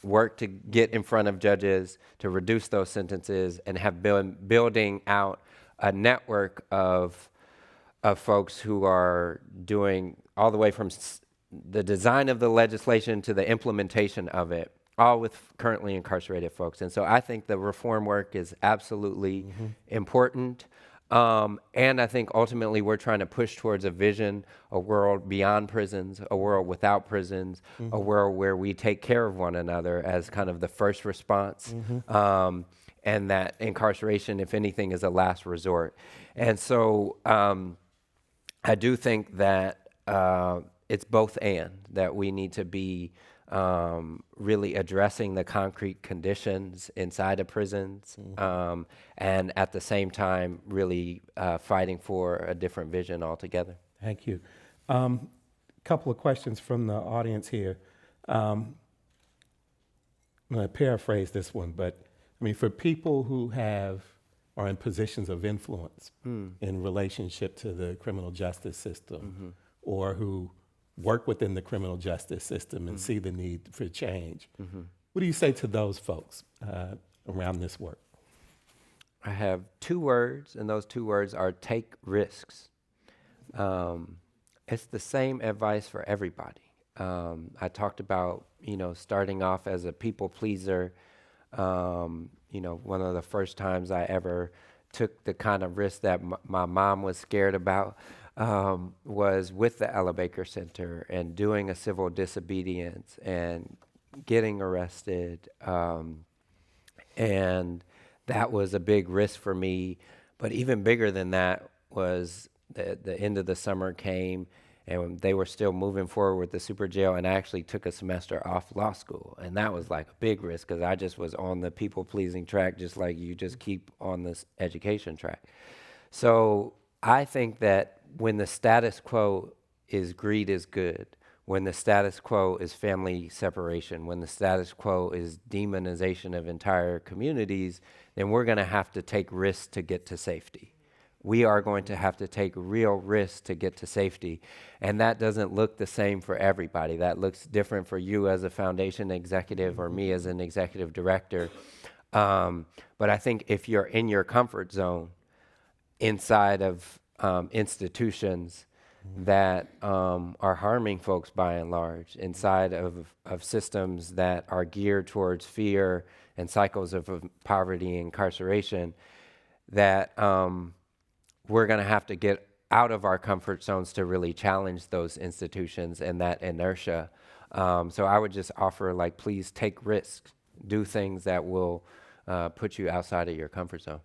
B: work to get in front of judges, to reduce those sentences, and have been building out a network of folks who are doing all the way from the design of the legislation to the implementation of it, all with currently incarcerated folks. And so I think the reform work is absolutely important. And I think ultimately we're trying to push towards a vision, a world beyond prisons, a world without prisons, a world where we take care of one another as kind of the first response. And that incarceration, if anything, is a last resort. And so I do think that it's both and, that we need to be really addressing the concrete conditions inside of prisons, and at the same time really fighting for a different vision altogether.
A: Thank you. Couple of questions from the audience here. I'm going to paraphrase this one, but I mean, for people who are in positions of influence in relationship to the criminal justice system, or who work within the criminal justice system and see the need for change, what do you say to those folks around this work?
B: I have 2 words, and those 2 words are take risks. It's the same advice for everybody. I talked about, starting off as a people pleaser. One of the first times I ever took the kind of risk that my mom was scared about was with the Ella Baker Center and doing a civil disobedience and getting arrested. And that was a big risk for me. But even bigger than that was the end of the summer came, and they were still moving forward with the super jail, and I actually took a semester off law school, and that was like a big risk because I just was on the people-pleasing track, just like you just keep on this education track. So I think that when the status quo is greed is good, when the status quo is family separation, when the status quo is demonization of entire communities, then we're going to have to take risks to get to safety. We are going to have to take real risks to get to safety. And that doesn't look the same for everybody. That looks different for you as a foundation executive or me as an executive director. But I think if you're in your comfort zone inside of institutions that are harming folks by and large, inside of systems that are geared towards fear and cycles of poverty and incarceration, that we're going to have to get out of our comfort zones to really challenge those institutions and that inertia. So I would just offer, like, please take risks, do things that will put you outside of your comfort zone.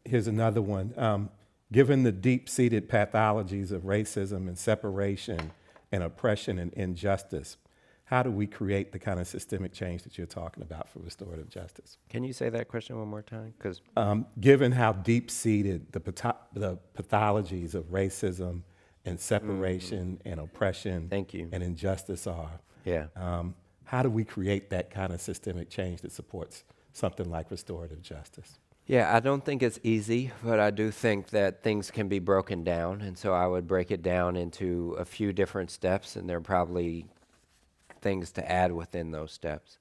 A: Here's another one. Given the deep-seated pathologies of racism and separation and oppression and injustice, how do we create the kind of systemic change that you're talking about for restorative justice?
B: Can you say that question one more time? 'Cause
A: given how deep-seated the pathologies of racism and separation and oppression
B: Thank you.
A: and injustice are,
B: Yeah.
A: how do we create that kind of systemic change that supports something like restorative justice?
B: Yeah, I don't think it's easy, but I do think that things can be broken down. And so I would break it down into a few different steps, and there are probably things to add within those steps.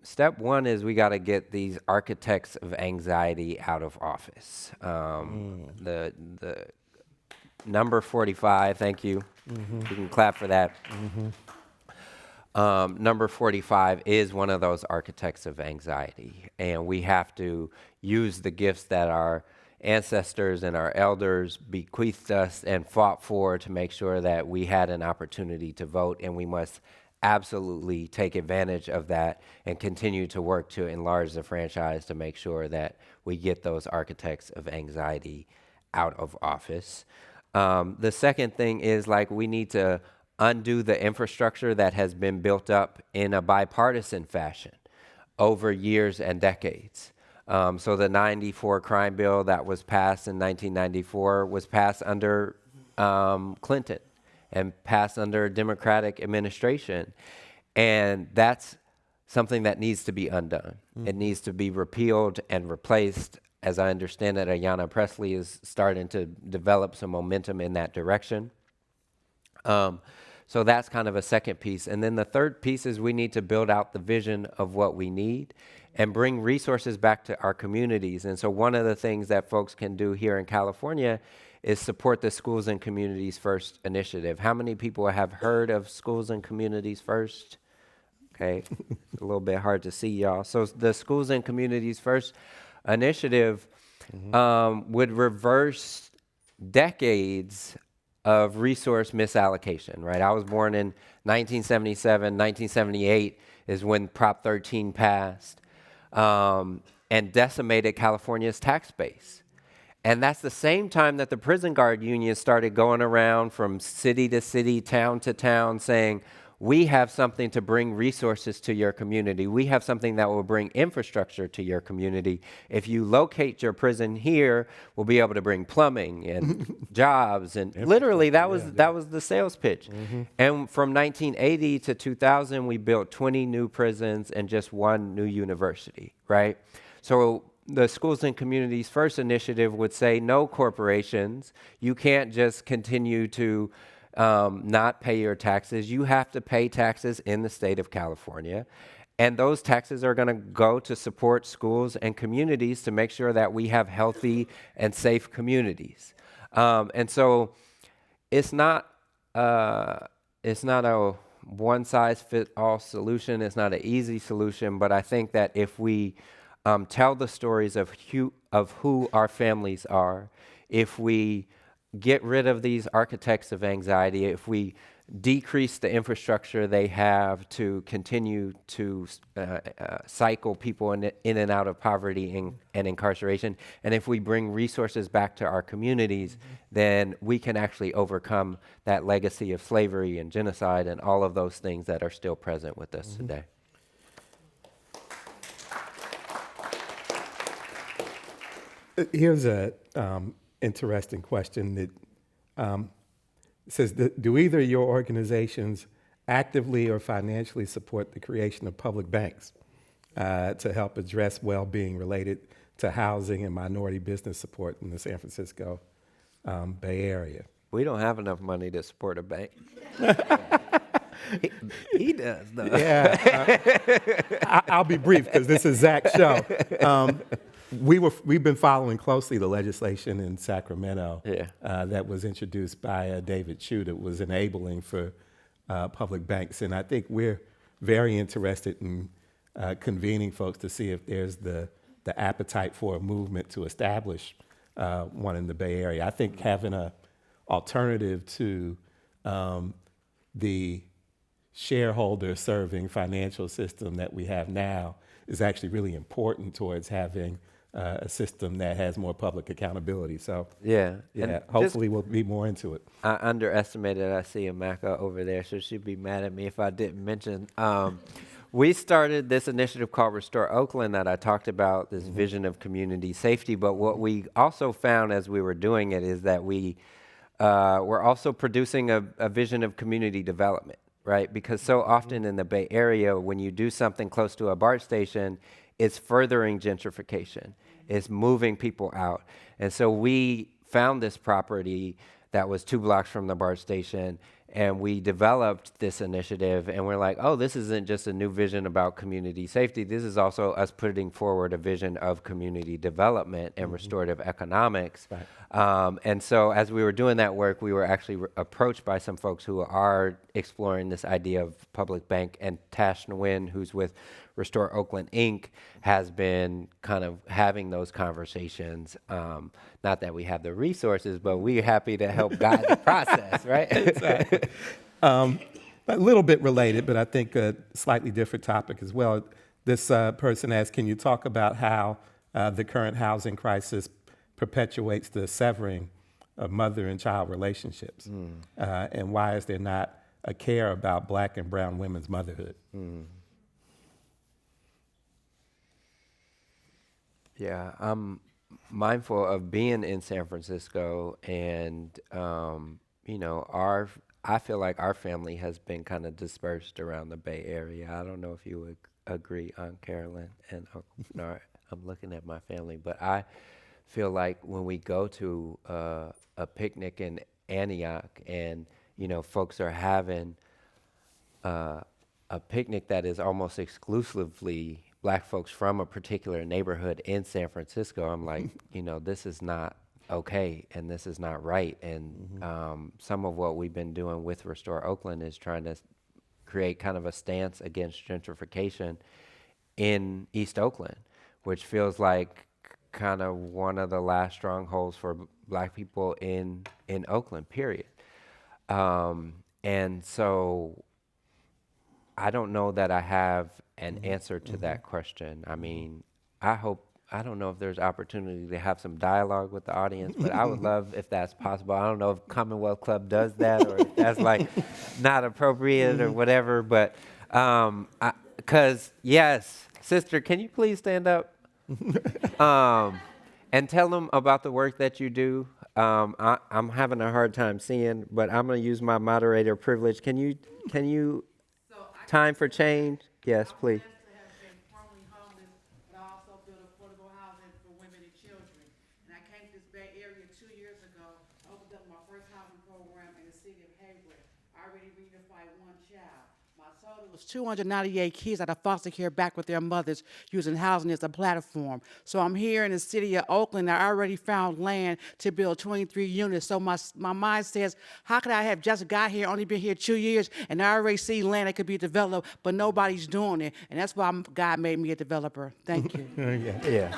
B: Step one is we got to get these architects of anxiety out of office. The number 45, thank you. You can clap for that. Number 45 is one of those architects of anxiety, and we have to use the gifts that our ancestors and our elders bequeathed us and fought for to make sure that we had an opportunity to vote, and we must absolutely take advantage of that and continue to work to enlarge the franchise to make sure that we get those architects of anxiety out of office. The second thing is, like, we need to undo the infrastructure that has been built up in a bipartisan fashion over years and decades. So the 94 crime bill that was passed in 1994 was passed under Clinton and passed under a Democratic administration. And that's something that needs to be undone. It needs to be repealed and replaced. As I understand it, Ayanna Pressley is starting to develop some momentum in that direction. So that's kind of a second piece. And then the third piece is we need to build out the vision of what we need and bring resources back to our communities. And so one of the things that folks can do here in California is support the Schools and Communities First initiative. How many people have heard of Schools and Communities First? Okay, it's a little bit hard to see, y'all. So the Schools and Communities First initiative would reverse decades of resource misallocation, right? I was born in 1977, 1978 is when Prop 13 passed and decimated California's tax base. And that's the same time that the prison guard union started going around from city to city, town to town, saying, we have something to bring resources to your community. We have something that will bring infrastructure to your community. If you locate your prison here, we'll be able to bring plumbing and jobs. And literally, that was the sales pitch. And from 1980 to 2000, we built 20 new prisons and just one new university, right? So the Schools and Communities First initiative would say, no corporations, you can't just continue to not pay your taxes. You have to pay taxes in the state of California. And those taxes are going to go to support schools and communities to make sure that we have healthy and safe communities. And so it's not a one-size-fits-all solution. It's not an easy solution. But I think that if we tell the stories of who our families are, if we get rid of these architects of anxiety, if we decrease the infrastructure they have to continue to cycle people in and out of poverty and incarceration, and if we bring resources back to our communities, then we can actually overcome that legacy of slavery and genocide and all of those things that are still present with us today.
A: Here's a interesting question that says, do either of your organizations actively or financially support the creation of public banks to help address well-being related to housing and minority business support in the San Francisco Bay Area?
B: We don't have enough money to support a bank. He does, though.
A: Yeah, I'll be brief because this is Zach's show. We've been following closely the legislation in Sacramento that was introduced by David Chu that was enabling for public banks, and I think we're very interested in convening folks to see if there's the appetite for a movement to establish one in the Bay Area. I think having an alternative to the shareholder-serving financial system that we have now is actually really important towards having a system that has more public accountability. So
B: yeah,
A: hopefully we'll be more into it.
B: I underestimated. I see Amaka over there, so she'd be mad at me if I didn't mention. We started this initiative called Restore Oakland that I talked about, this vision of community safety. But what we also found as we were doing it is that we were also producing a vision of community development, right? Because so often in the Bay Area, when you do something close to a BART station, it's furthering gentrification. It's moving people out. And so we found this property that was 2 blocks from the BART station, and we developed this initiative, and we're like, oh, this isn't just a new vision about community safety. This is also us putting forward a vision of community development and restorative economics. Right. And so as we were doing that work, we were actually approached by some folks who are exploring this idea of public bank, and Tash Nguyen, who's with Restore Oakland, Inc., has been kind of having those conversations. Not that we have the resources, but we're happy to help guide the process, right?
A: Exactly. A little bit related, but I think a slightly different topic as well. This person asked, can you talk about how the current housing crisis perpetuates the severing of mother and child relationships? And why is there not a care about Black and brown women's motherhood?
B: Yeah, I'm mindful of being in San Francisco, and I feel like our family has been kind of dispersed around the Bay Area. I don't know if you would agree, Aunt Carolyn and Uncle Bernard. I'm looking at my family, but I feel like when we go to a picnic in Antioch, and folks are having a picnic that is almost exclusively Black folks from a particular neighborhood in San Francisco, I'm like, this is not okay, and this is not right. And some of what we've been doing with Restore Oakland is trying to create kind of a stance against gentrification in East Oakland, which feels like kind of one of the last strongholds for Black people in Oakland, period. And so I don't know that I have an answer to that question. I mean, I don't know if there's opportunity to have some dialogue with the audience, but I would love if that's possible. I don't know if Commonwealth Club does that, or if that's like not appropriate or whatever, but because yes, sister, can you please stand up and tell them about the work that you do? I'm having a hard time seeing, but I'm going to use my moderator privilege. Can you time for change? Yes, please.
C: Have been formerly homeless, but I also built affordable housing for women and children. And I came to this Bay Area 2 years ago. I opened up my first housing program in the city of Hayward. I already reunified 1 child. My total was 298 kids out of foster care back with their mothers, using housing as a platform. So I'm here in the city of Oakland. I already found land to build 23 units. So my mind says, how could I have just got here, only been here 2 years, and I already see land that could be developed, but nobody's doing it. And that's why God made me a developer. Thank you.
B: Yeah.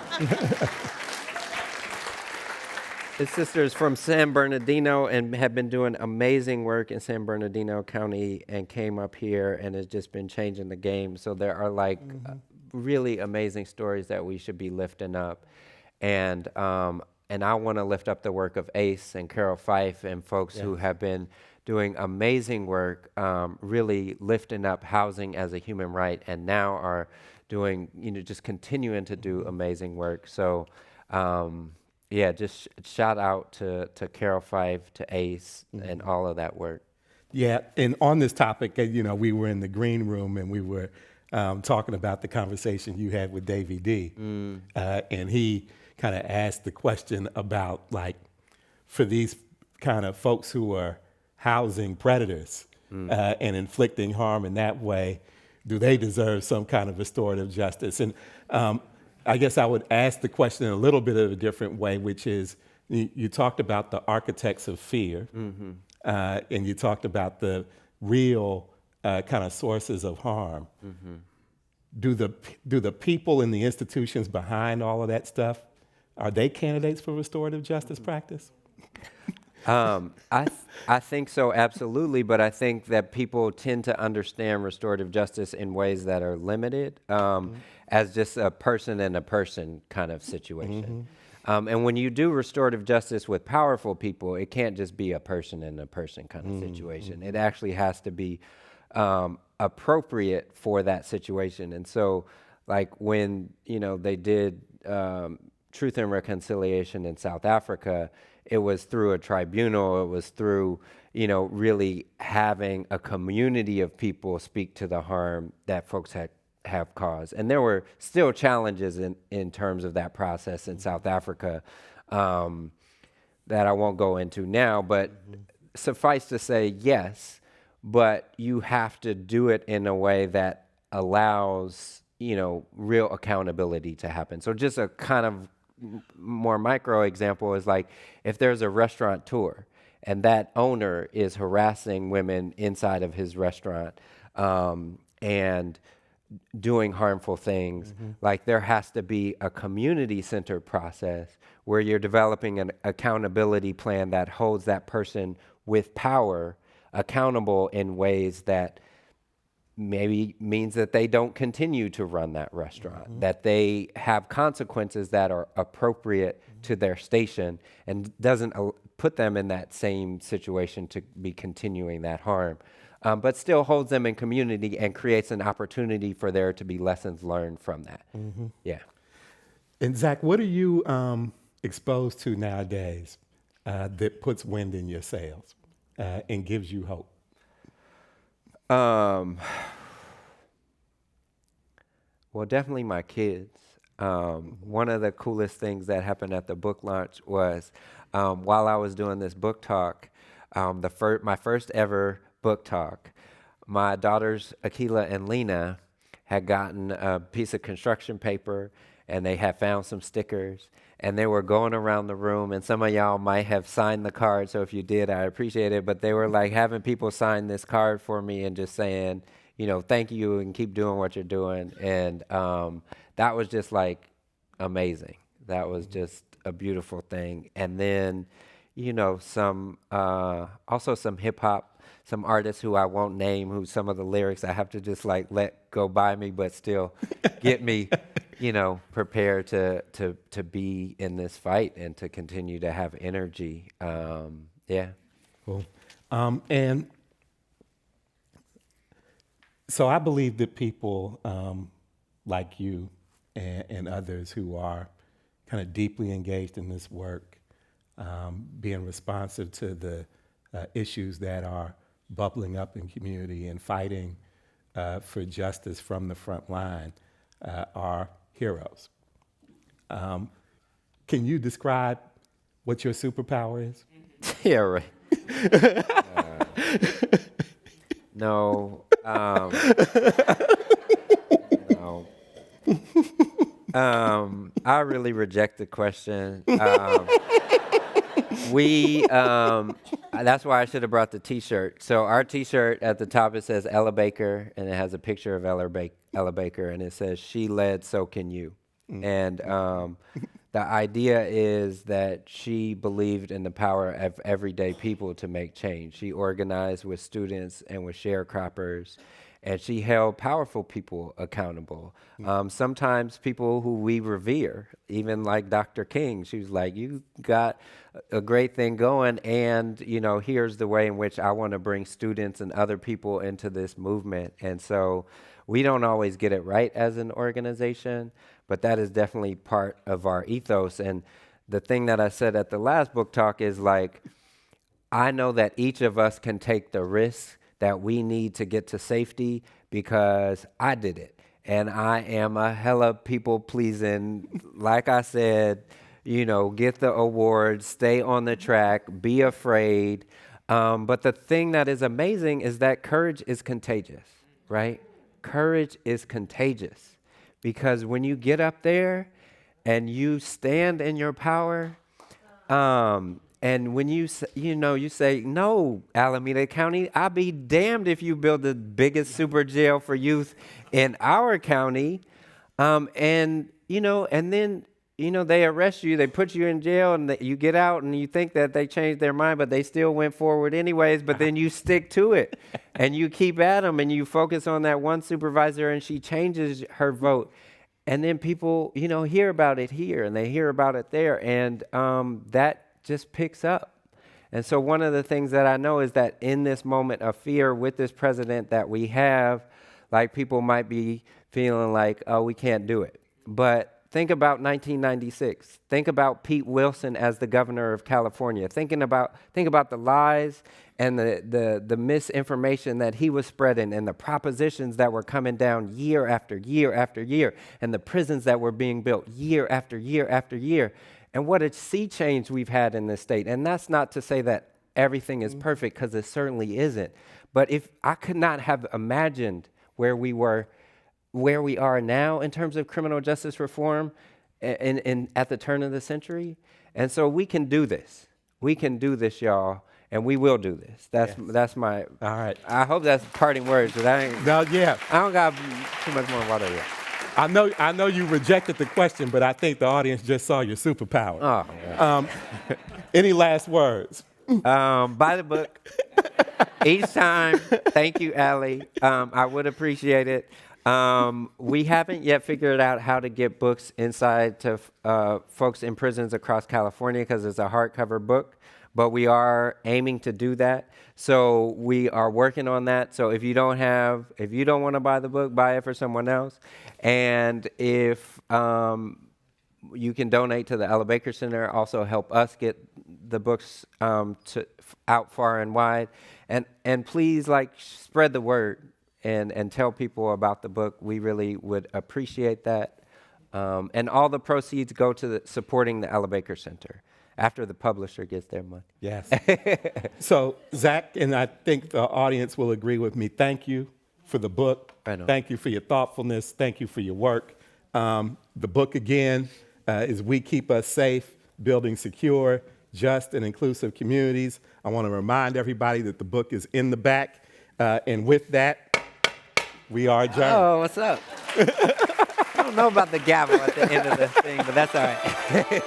B: His sister is from San Bernardino and have been doing amazing work in San Bernardino County and came up here and has just been changing the game. So there are like really amazing stories that we should be lifting up. And I want to lift up the work of Ace and Carol Fife and folks who have been doing amazing work, really lifting up housing as a human right, and now are doing, just continuing to do amazing work. So, just shout out to Carol Fife, to Ace, and all of that work.
A: Yeah, and on this topic, we were in the green room and we were talking about the conversation you had with Davey D. And he kind of asked the question about, like, for these kind of folks who are housing predators and inflicting harm in that way, do they deserve some kind of restorative justice? And I guess I would ask the question in a little bit of a different way, which is, you talked about the architects of fear, and you talked about the real kind of sources of harm. Do the people in the institutions behind all of that stuff, are they candidates for restorative justice practice?
B: I think so, absolutely, but I think that people tend to understand restorative justice in ways that are limited, as just a person and a person kind of situation. And when you do restorative justice with powerful people, it can't just be a person and a person kind of situation. It actually has to be appropriate for that situation. And so, like when they did Truth and Reconciliation in South Africa, it was through a tribunal. It was through, really having a community of people speak to the harm that folks have caused. And there were still challenges in terms of that process in South Africa that I won't go into now, but suffice to say, yes, but you have to do it in a way that allows, real accountability to happen. So just a kind of more micro example is like if there's a restaurateur and that owner is harassing women inside of his restaurant and doing harmful things, like there has to be a community-centered process where you're developing an accountability plan that holds that person with power accountable in ways that maybe means that they don't continue to run that restaurant, that they have consequences that are appropriate to their station and doesn't put them in that same situation to be continuing that harm, but still holds them in community and creates an opportunity for there to be lessons learned from that. Yeah.
A: And Zach, what are you exposed to nowadays that puts wind in your sails and gives you hope?
B: Well, definitely my kids. One of the coolest things that happened at the book launch was while I was doing this book talk, my first ever book talk, my daughters Akila and Lena had gotten a piece of construction paper and they had found some stickers and they were going around the room, and some of y'all might have signed the card, so if you did, I appreciate it, but they were like having people sign this card for me and just saying, thank you and keep doing what you're doing. And that was just like amazing. That was just a beautiful thing. And then, also some hip hop, some artists who I won't name, who some of the lyrics I have to just like let go by me, but still get me, prepared to be in this fight and to continue to have energy. Yeah.
A: Cool. And so I believe that people like you and others who are kind of deeply engaged in this work, being responsive to the issues that are bubbling up in community and fighting for justice from the front line are heroes. Can you describe what your superpower is?
B: Yeah, right. No. No. I really reject the question. That's why I should have brought the T-shirt. So our T-shirt at the top, it says Ella Baker, and it has a picture of Ella Baker, and it says, "She led, so can you." And The idea is that she believed in the power of everyday people to make change. She organized with students and with sharecroppers, and she held powerful people accountable. Sometimes people who we revere, even like Dr. King, she was like, you got a great thing going, and here's the way in which I want to bring students and other people into this movement. And so we don't always get it right as an organization, but that is definitely part of our ethos. And the thing that I said at the last book talk is like, I know that each of us can take the risk that we need to get to safety because I did it. And I am a hella people pleasing. Like I said, get the awards, stay on the track, be afraid. But the thing that is amazing is that courage is contagious, right? Courage is contagious. Because when you get up there and you stand in your power, and when you say, no, Alameda County, I'll be damned if you build the biggest super jail for youth in our county. And then they arrest you, they put you in jail, and you get out and you think that they changed their mind, but they still went forward anyways. But then you stick to it and you keep at them and you focus on that one supervisor and she changes her vote. And then people, hear about it here and they hear about it there. And that just picks up. And so one of the things that I know is that in this moment of fear with this president that we have, like people might be feeling like, oh, we can't do it. But think about 1996. Think about Pete Wilson as the governor of California. Think about the lies and the misinformation that he was spreading and the propositions that were coming down year after year after year and the prisons that were being built year after year after year. And what a sea change we've had in this state. And that's not to say that everything is perfect, because it certainly isn't. But if I could not have imagined where we are now in terms of criminal justice reform at the turn of the century. And so we can do this. We can do this, y'all, and we will do this. That's my.
A: All right.
B: I hope that's parting words, but I don't got too much more water yet.
A: I know you rejected the question, but I think the audience just saw your superpower.
B: Oh, yeah.
A: Any last words?
B: Buy the book each time. Thank you, Allie. I would appreciate it. We haven't yet figured out how to get books inside to folks in prisons across California because it's a hardcover book, but we are aiming to do that. So we are working on that. So if you don't want to buy the book, buy it for someone else. And if you can donate to the Ella Baker Center, also help us get the books out far and wide. And please, spread the word. And tell people about the book. We really would appreciate that. And all the proceeds go to supporting the Ella Baker Center after the publisher gets their money.
A: Yes. So, Zach, and I think the audience will agree with me, thank you for the book.
B: Right on.
A: Thank you for your thoughtfulness. Thank you for your work. The book, again, is We Keep Us Safe, Building Secure, Just, and Inclusive Communities. I want to remind everybody that the book is in the back. And with that, we are adjourned.
B: Oh, what's up? I don't know about the gavel at the end of the thing, but that's all right.